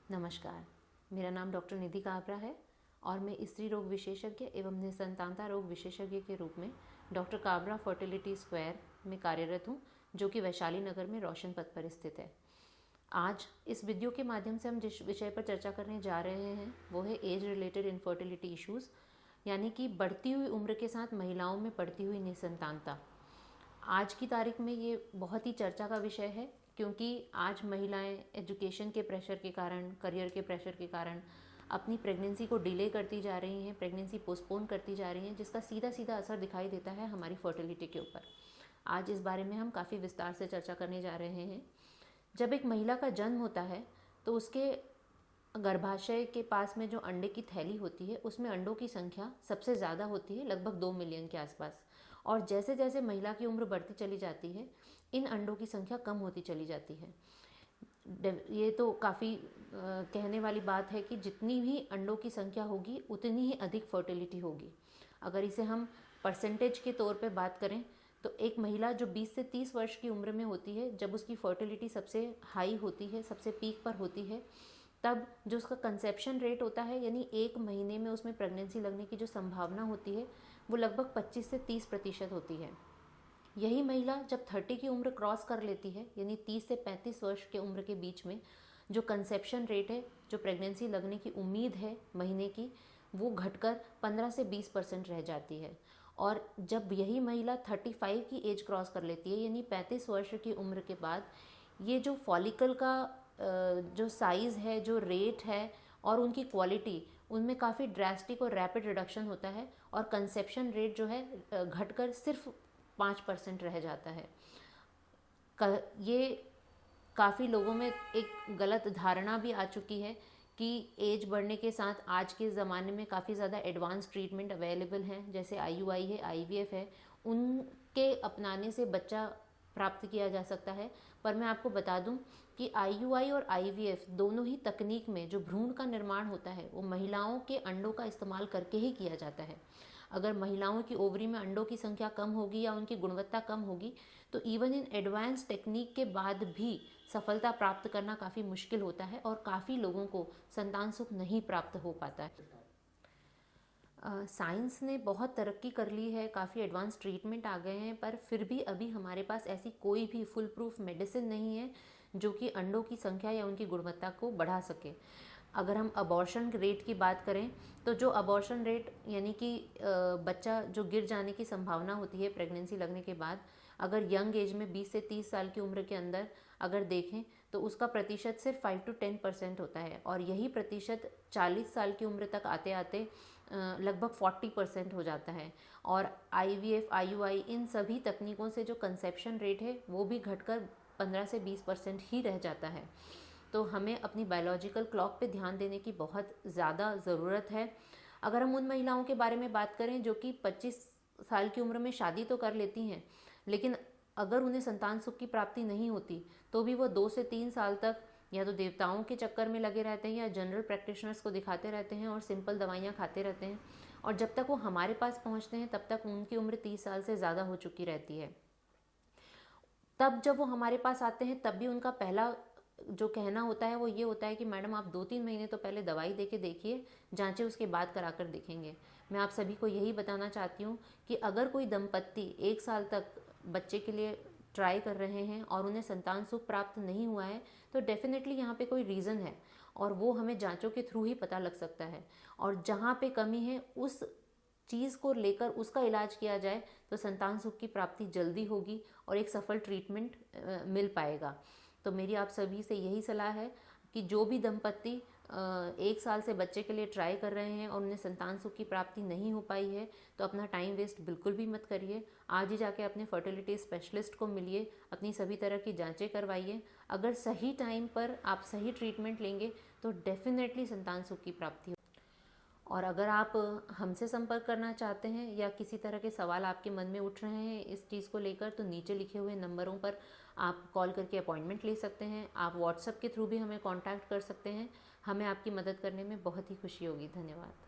नमस्कार, मेरा नाम डॉक्टर निधि काबरा है और मैं स्त्री रोग विशेषज्ञ एवं निसंतानता रोग विशेषज्ञ के रूप में डॉक्टर काबरा फर्टिलिटी स्क्वायर में कार्यरत हूँ, जो कि वैशाली नगर में रोशन पथ पर स्थित है। आज इस वीडियो के माध्यम से हम जिस विषय पर चर्चा करने जा रहे हैं वो है एज रिलेटेड इनफर्टिलिटी इश्यूज़, यानी कि बढ़ती हुई उम्र के साथ महिलाओं में बढ़ती हुई निसंतानता। आज की तारीख में ये बहुत ही चर्चा का विषय है, क्योंकि आज महिलाएं एजुकेशन के प्रेशर के कारण, करियर के प्रेशर के कारण अपनी प्रेगनेंसी को डिले करती जा रही हैं, प्रेगनेंसी पोस्टपोन करती जा रही हैं, जिसका सीधा सीधा असर दिखाई देता है हमारी फर्टिलिटी के ऊपर। आज इस बारे में हम काफ़ी विस्तार से चर्चा करने जा रहे हैं। जब एक महिला का जन्म होता है तो उसके गर्भाशय के पास में जो अंडे की थैली होती है उसमें अंडों की संख्या सबसे ज़्यादा होती है, लगभग 2 मिलियन के आसपास। और जैसे जैसे महिला की उम्र बढ़ती चली जाती है, इन अंडों की संख्या कम होती चली जाती है। ये तो काफ़ी कहने वाली बात है कि जितनी भी अंडों की संख्या होगी उतनी ही अधिक फर्टिलिटी होगी। अगर इसे हम परसेंटेज के तौर पे बात करें तो एक महिला जो 20 से 30 वर्ष की उम्र में होती है, जब उसकी फर्टिलिटी सबसे हाई होती है, सबसे पीक पर होती है, तब जो उसका कंसेप्शन रेट होता है, यानी एक महीने में उसमें प्रेगनेंसी लगने की जो संभावना होती है वो लगभग 25 से 30% होती है। यही महिला जब 30 की उम्र क्रॉस कर लेती है, यानी 30 से 35 वर्ष के उम्र के बीच में जो कंसेप्शन रेट है, जो प्रेगनेंसी लगने की उम्मीद है महीने की, वो घटकर 15 से 20% रह जाती है। और जब यही महिला 35 की एज क्रॉस कर लेती है, यानी 35 वर्ष की उम्र के बाद, ये जो फॉलिकल का जो साइज़ है, जो रेट है और उनकी क्वालिटी, उनमें काफ़ी ड्रास्टिक और रैपिड रिडक्शन होता है और कंसेप्शन रेट जो है घटकर सिर्फ 5% रह जाता है। ये काफ़ी लोगों में एक गलत धारणा भी आ चुकी है कि एज बढ़ने के साथ आज के ज़माने में काफ़ी ज़्यादा एडवांस ट्रीटमेंट अवेलेबल हैं, जैसे IUI है, IVF है, उनके अपनाने से बच्चा प्राप्त किया जा सकता है। पर मैं आपको बता दूं कि IUI और IVF दोनों ही तकनीक में जो भ्रूण का निर्माण होता है वो महिलाओं के अंडों का इस्तेमाल करके ही किया जाता है। अगर महिलाओं की ओवरी में अंडों की संख्या कम होगी या उनकी गुणवत्ता कम होगी तो इवन इन एडवांस टेक्निक के बाद भी सफलता प्राप्त करना काफ़ी मुश्किल होता है और काफ़ी लोगों को संतान सुख नहीं प्राप्त हो पाता है। साइंस ने बहुत तरक्की कर ली है, काफ़ी एडवांस ट्रीटमेंट आ गए हैं, पर फिर भी अभी हमारे पास ऐसी कोई भी फुल प्रूफ मेडिसिन नहीं है जो कि अंडों की संख्या या उनकी गुणवत्ता को बढ़ा सके। अगर हम अबॉर्शन रेट की बात करें तो जो अबॉर्शन रेट, यानी कि बच्चा जो गिर जाने की संभावना होती है प्रेगनेंसी लगने के बाद, अगर यंग एज में 20 से 30 साल की उम्र के अंदर अगर देखें तो उसका प्रतिशत सिर्फ 5 to 10% होता है, और यही प्रतिशत 40 साल की उम्र तक आते आते लगभग 40% हो जाता है। और IVF, IUI, इन सभी तकनीकों से जो कंसेप्शन रेट है वो भी घटकर 15 से 20% ही रह जाता है। तो हमें अपनी बायोलॉजिकल क्लॉक पे ध्यान देने की बहुत ज़्यादा ज़रूरत है। अगर हम उन महिलाओं के बारे में बात करें जो कि 25 साल की उम्र में शादी तो कर लेती हैं, लेकिन अगर उन्हें संतान सुख की प्राप्ति नहीं होती तो भी वो 2 से 3 साल तक या तो देवताओं के चक्कर में लगे रहते हैं या जनरल प्रैक्टिशनर्स को दिखाते रहते हैं और सिंपल दवाइयाँ खाते रहते हैं, और जब तक वो हमारे पास पहुँचते हैं तब तक उनकी उम्र 30 साल से ज़्यादा हो चुकी रहती है। तब जब वो हमारे पास आते हैं तब भी उनका पहला जो कहना होता है वो ये होता है कि मैडम आप 2-3 महीने तो पहले दवाई दे के देखिए, जांचें उसके बाद करा कर देखेंगे। मैं आप सभी को यही बताना चाहती हूँ कि अगर कोई दंपत्ति 1 साल तक बच्चे के लिए ट्राई कर रहे हैं और उन्हें संतान सुख प्राप्त नहीं हुआ है तो डेफिनेटली यहाँ पे कोई रीज़न है, और वो हमें जांचों के थ्रू ही पता लग सकता है। और जहाँ पे कमी है उस चीज़ को लेकर उसका इलाज किया जाए तो संतान सुख की प्राप्ति जल्दी होगी और एक सफल ट्रीटमेंट मिल पाएगा। तो मेरी आप सभी से यही सलाह है कि जो भी दंपत्ति 1 साल से बच्चे के लिए ट्राई कर रहे हैं और उन्हें संतान सुख की प्राप्ति नहीं हो पाई है तो अपना टाइम वेस्ट बिल्कुल भी मत करिए। आज ही जाके अपने फर्टिलिटी स्पेशलिस्ट को मिलिए, अपनी सभी तरह की जांचें करवाइए। अगर सही टाइम पर आप सही ट्रीटमेंट लेंगे तो डेफिनेटली संतान सुख की प्राप्ति। और अगर आप हमसे संपर्क करना चाहते हैं या किसी तरह के सवाल आपके मन में उठ रहे हैं इस चीज़ को लेकर, तो नीचे लिखे हुए नंबरों पर आप कॉल करके अपॉइंटमेंट ले सकते हैं। आप व्हाट्सएप के थ्रू भी हमें कांटेक्ट कर सकते हैं। हमें आपकी मदद करने में बहुत ही खुशी होगी। धन्यवाद।